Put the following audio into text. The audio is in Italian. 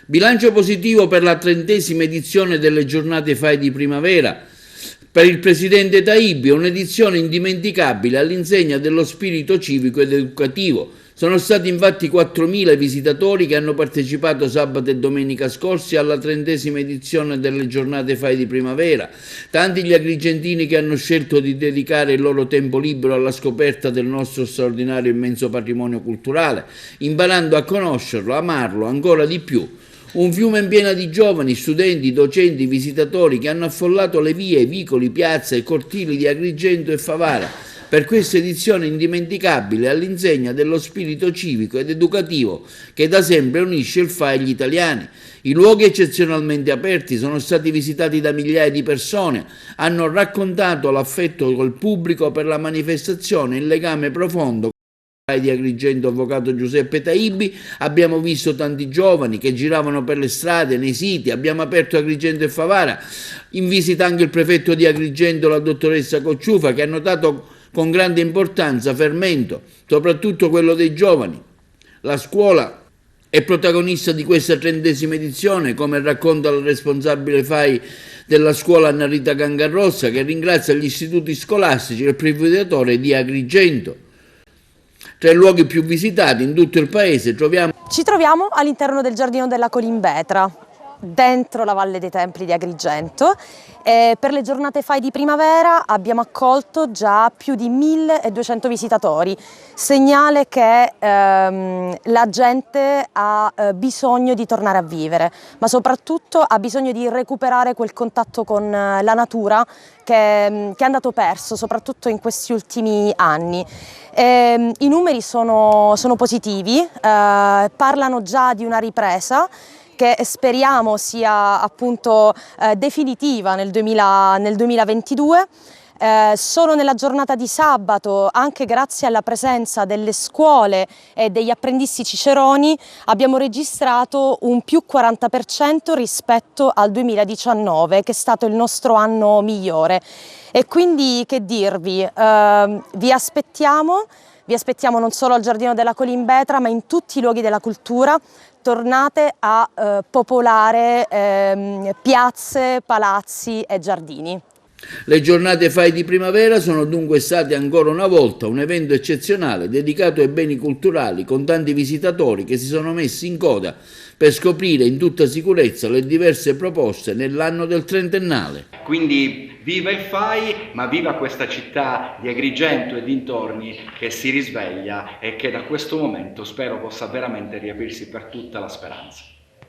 Bilancio positivo per la 30ª edizione delle giornate FAI di primavera. Per il presidente Taibbi, un'edizione indimenticabile all'insegna dello spirito civico ed educativo. Sono stati infatti 4.000 visitatori che hanno partecipato sabato e domenica scorsi alla 30ª edizione delle giornate FAI di primavera. Tanti gli agrigentini che hanno scelto di dedicare il loro tempo libero alla scoperta del nostro straordinario e immenso patrimonio culturale, imparando a conoscerlo, amarlo ancora di più. Un fiume pieno di giovani, studenti, docenti, visitatori che hanno affollato le vie, vicoli, piazze e cortili di Agrigento e Favara per questa edizione indimenticabile all'insegna dello spirito civico ed educativo che da sempre unisce il FAI e gli italiani. I luoghi eccezionalmente aperti sono stati visitati da migliaia di persone, hanno raccontato l'affetto col pubblico per la manifestazione e il legame profondo di Agrigento, avvocato Giuseppe Taibbi. Abbiamo visto tanti giovani che giravano per le strade, nei siti, abbiamo aperto Agrigento e Favara, in visita anche il prefetto di Agrigento, la dottoressa Cocciufa, che ha notato con grande importanza fermento, soprattutto quello dei giovani. La scuola è protagonista di questa 30ª edizione, come racconta la responsabile FAI della scuola Anna Rita Gangarrossa, che ringrazia gli istituti scolastici e il privatatore di Agrigento. Tra i luoghi più visitati in tutto il paese Ci troviamo all'interno del Giardino della Colimbetra, dentro la Valle dei Templi di Agrigento. Per le giornate FAI di primavera abbiamo accolto già più di 1.200 visitatori, segnale che la gente ha bisogno di tornare a vivere, ma soprattutto ha bisogno di recuperare quel contatto con la natura che è andato perso, soprattutto in questi ultimi anni. I numeri sono positivi, parlano già di una ripresa che speriamo sia appunto definitiva nel 2022. Solo nella giornata di sabato, anche grazie alla presenza delle scuole e degli apprendisti ciceroni, abbiamo registrato un più 40% rispetto al 2019, che è stato il nostro anno migliore. E quindi che dirvi, vi aspettiamo non solo al Giardino della Colimbetra, ma in tutti i luoghi della cultura. Tornate a popolare piazze, palazzi e giardini. Le giornate FAI di primavera sono dunque state ancora una volta un evento eccezionale dedicato ai beni culturali, con tanti visitatori che si sono messi in coda per scoprire in tutta sicurezza le diverse proposte nell'anno del trentennale. Quindi viva il FAI, ma viva questa città di Agrigento e dintorni che si risveglia e che da questo momento spero possa veramente riaprirsi per tutta la speranza.